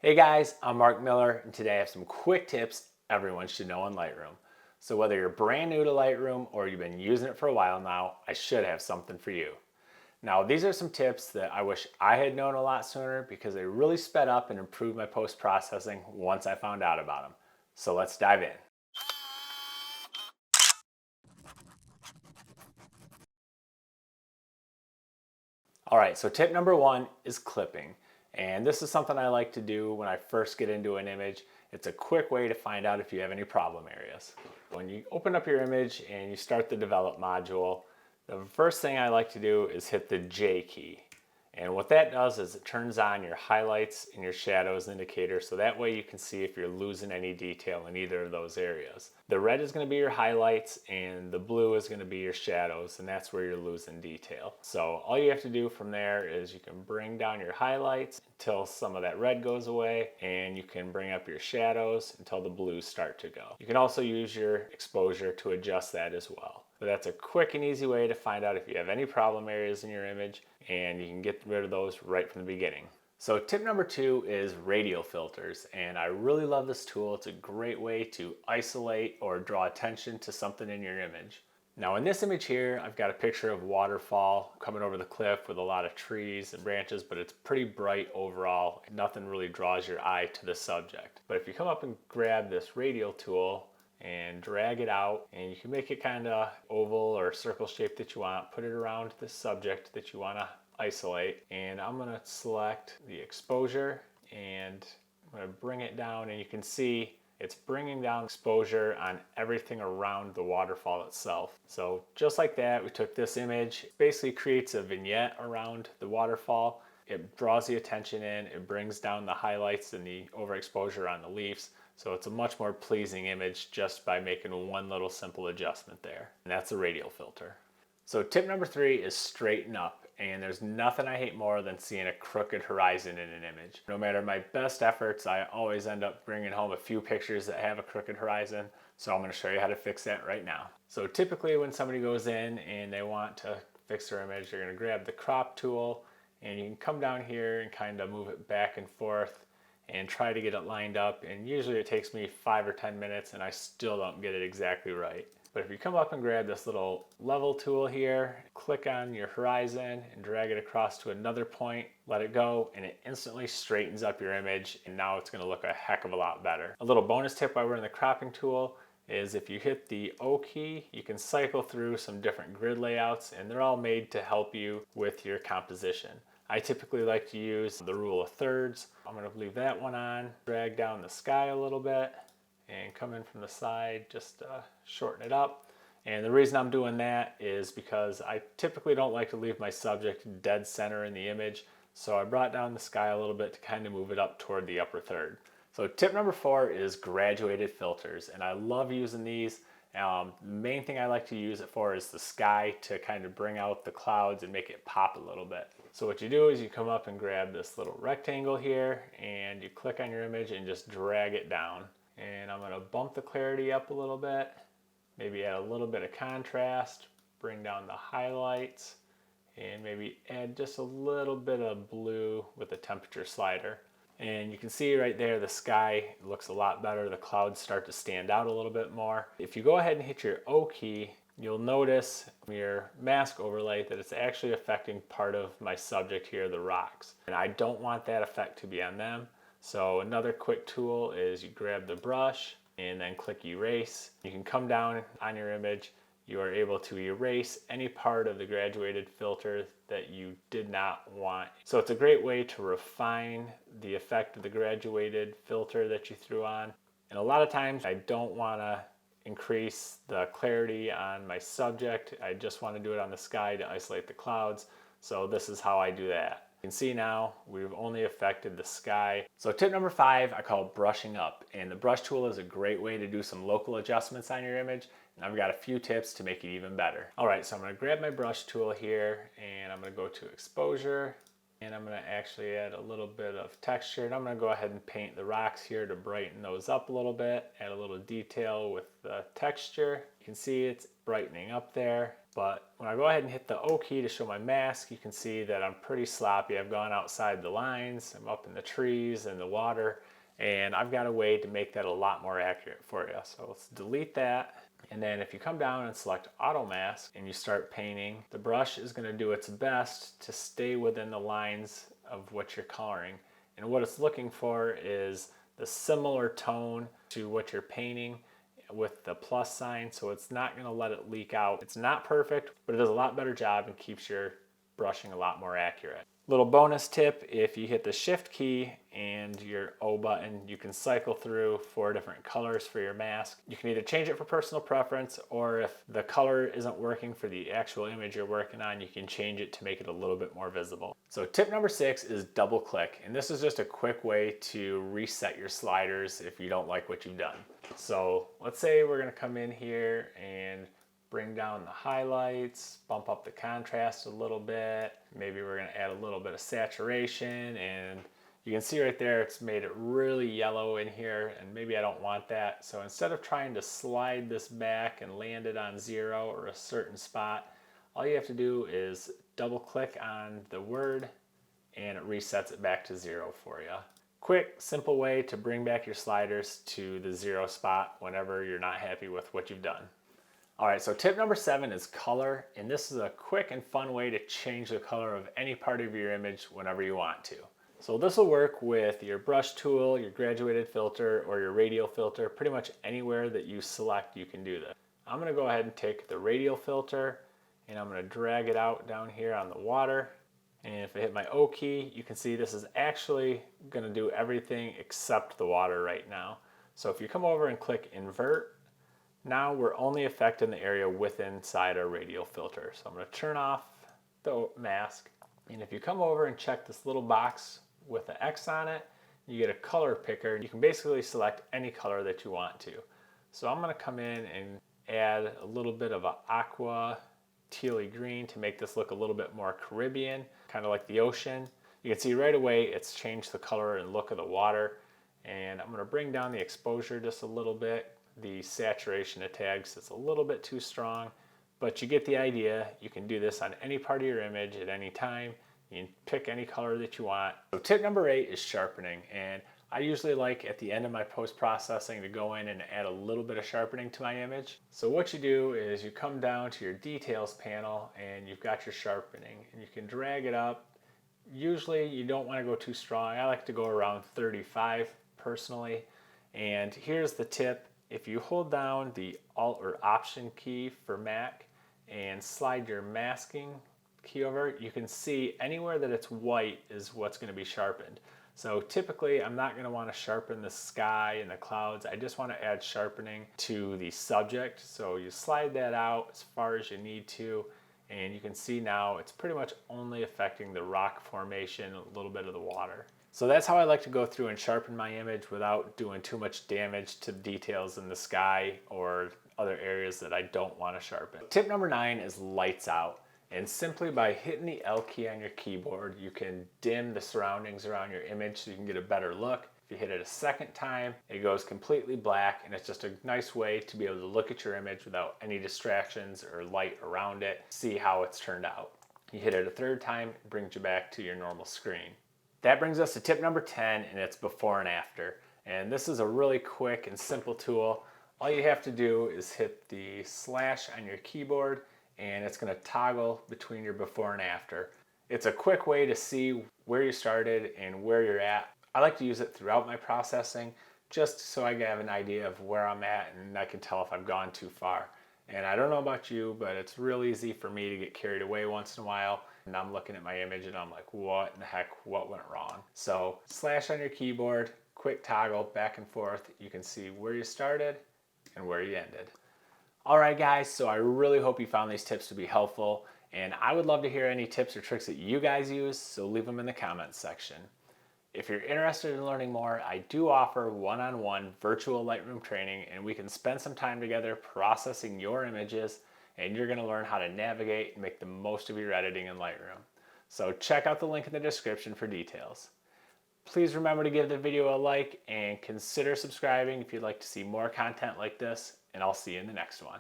Hey guys, I'm Mark Miller, and today I have some quick tips everyone should know on Lightroom. So whether you're brand new to Lightroom or you've been using it for a while now, I should have something for you. Now these are some tips that I wish I had known a lot sooner because they really sped up and improved my post-processing once I found out about them. So let's dive in. All right, so tip number one is clipping. And this is something I like to do when I first get into an image. It's a quick way to find out if you have any problem areas. When you open up your image and you start the develop module, the first thing I like to do is hit the J key. And what that does is it turns on your highlights and your shadows indicator so that way you can see if you're losing any detail in either of those areas. The red is going to be your highlights and the blue is going to be your shadows, and that's where you're losing detail. So all you have to do from there is you can bring down your highlights until some of that red goes away, and you can bring up your shadows until the blues start to go. You can also use your exposure to adjust that as well. But that's a quick and easy way to find out if you have any problem areas in your image, and you can get rid of those right from the beginning. So tip number two is Radial Filters, and I really love this tool. It's a great way to isolate or draw attention to something in your image. Now in this image here, I've got a picture of waterfall coming over the cliff with a lot of trees and branches, but it's pretty bright overall. Nothing really draws your eye to the subject. But if you come up and grab this radial tool, and drag it out, and you can make it kind of oval or circle shape that you want. Put it around the subject that you want to isolate, and I'm going to select the exposure and I'm going to bring it down, and you can see it's bringing down exposure on everything around the waterfall itself. So just like that, we took this image, it basically creates a vignette around the waterfall. It draws the attention in, it brings down the highlights and the overexposure on the leaves. So it's a much more pleasing image just by making one little simple adjustment there. And that's a radial filter. So tip number three is straighten up. And there's nothing I hate more than seeing a crooked horizon in an image. No matter my best efforts, I always end up bringing home a few pictures that have a crooked horizon. So I'm going to show you how to fix that right now. So typically when somebody goes in and they want to fix their image, they're going to grab the crop tool, and you can come down here and kind of move it back and forth and try to get it lined up, and usually it takes me 5 or 10 minutes and I still don't get it exactly right. But if you come up and grab this little level tool here, click on your horizon and drag it across to another point, let it go, and it instantly straightens up your image, and now it's going to look a heck of a lot better. A little bonus tip while we're in the cropping tool is if you hit the O key, you can cycle through some different grid layouts, and they're all made to help you with your composition. I typically like to use the rule of thirds. I'm going to leave that one on, drag down the sky a little bit, and come in from the side, just shorten it up. And the reason I'm doing that is because I typically don't like to leave my subject dead center in the image, so I brought down the sky a little bit to kind of move it up toward the upper third. So tip number four is graduated filters, and I love using these. The main thing I like to use it for is the sky, to kind of bring out the clouds and make it pop a little bit. So what you do is you come up and grab this little rectangle here, and you click on your image and just drag it down. And I'm going to bump the clarity up a little bit, maybe add a little bit of contrast, bring down the highlights, and maybe add just a little bit of blue with the temperature slider. And you can see right there the sky looks a lot better. The clouds start to stand out a little bit more. If you go ahead and hit your O key, you'll notice your mask overlay that it's actually affecting part of my subject here, the rocks. And I don't want that effect to be on them. So another quick tool is you grab the brush and then click erase. You can come down on your image. You are able to erase any part of the graduated filter that you did not want. So it's a great way to refine the effect of the graduated filter that you threw on. And a lot of times I don't want to increase the clarity on my subject. I just want to do it on the sky to isolate the clouds. So this is how I do that. You can see now we've only affected the sky. So tip number five, I call brushing up. And the brush tool is a great way to do some local adjustments on your image. And I've got a few tips to make it even better. All right, so I'm going to grab my brush tool here, and I'm going to go to exposure, and I'm going to actually add a little bit of texture, and I'm going to go ahead and paint the rocks here to brighten those up a little bit, add a little detail with the texture. You can see it's brightening up there, but when I go ahead and hit the O key to show my mask, you can see that I'm pretty sloppy. I've gone outside the lines, I'm up in the trees and the water, and I've got a way to make that a lot more accurate for you. So let's delete that. And then if you come down and select Auto Mask and you start painting, the brush is going to do its best to stay within the lines of what you're coloring. And what it's looking for is the similar tone to what you're painting with the plus sign, so it's not going to let it leak out. It's not perfect, but it does a lot better job and keeps your brushing a lot more accurate. Little bonus tip, if you hit the shift key and your O button, you can cycle through 4 different colors for your mask. You can either change it for personal preference, or if the color isn't working for the actual image you're working on, you can change it to make it a little bit more visible. So tip number 6 is double click, and this is just a quick way to reset your sliders if you don't like what you've done. So let's say we're going to come in here and bring down the highlights, bump up the contrast a little bit. Maybe we're going to add a little bit of saturation, and you can see right there it's made it really yellow in here, and maybe I don't want that. So instead of trying to slide this back and land it on 0 or a certain spot, all you have to do is double click on the word and it resets it back to 0 for you. Quick, simple way to bring back your sliders to the 0 spot whenever you're not happy with what you've done. All right, so tip number 7 is color, and this is a quick and fun way to change the color of any part of your image whenever you want to. So this will work with your brush tool, your graduated filter, or your radial filter. Pretty much anywhere that you select, you can do this. I'm gonna go ahead and take the radial filter, and I'm gonna drag it out down here on the water. And if I hit my O key, you can see this is actually gonna do everything except the water right now. So if you come over and click invert, now we're only affecting the area within inside our radial filter. So I'm going to turn off the mask. And if you come over and check this little box with an X on it, you get a color picker. You can basically select any color that you want to. So I'm going to come in and add a little bit of an aqua tealy green to make this look a little bit more Caribbean, kind of like the ocean. You can see right away it's changed the color and look of the water. And I'm going to bring down the exposure just a little bit. The saturation of tags is a little bit too strong, but you get the idea. You can do this on any part of your image at any time. You can pick any color that you want. So tip number 8 is sharpening, and I usually like at the end of my post-processing to go in and add a little bit of sharpening to my image. So what you do is you come down to your details panel and you've got your sharpening, and you can drag it up. Usually you don't want to go too strong. I like to go around 35 personally. And here's the tip. If you hold down the Alt or Option key for Mac and slide your masking key over, you can see anywhere that it's white is what's going to be sharpened. So typically I'm not going to want to sharpen the sky and the clouds. I just want to add sharpening to the subject. So you slide that out as far as you need to, and you can see now it's pretty much only affecting the rock formation, a little bit of the water. So that's how I like to go through and sharpen my image without doing too much damage to the details in the sky or other areas that I don't want to sharpen. Tip number 9 is lights out. And simply by hitting the L key on your keyboard, you can dim the surroundings around your image so you can get a better look. If you hit it a second time, it goes completely black, and it's just a nice way to be able to look at your image without any distractions or light around it, see how it's turned out. You hit it a third time, it brings you back to your normal screen. That brings us to tip number 10, and it's before and after. And this is a really quick and simple tool. All you have to do is hit the slash on your keyboard, and it's going to toggle between your before and after. It's a quick way to see where you started and where you're at. I like to use it throughout my processing just so I have an idea of where I'm at, and I can tell if I've gone too far. And I don't know about you, but it's real easy for me to get carried away once in a while. And I'm looking at my image and I'm like, what in the heck, what went wrong? So slash on your keyboard, quick toggle back and forth. You can see where you started and where you ended. All right, guys, so I really hope you found these tips to be helpful. And I would love to hear any tips or tricks that you guys use, so leave them in the comments section. If you're interested in learning more, I do offer one-on-one virtual Lightroom training, and we can spend some time together processing your images, and you're going to learn how to navigate and make the most of your editing in Lightroom. So check out the link in the description for details. Please remember to give the video a like and consider subscribing if you'd like to see more content like this, and I'll see you in the next one.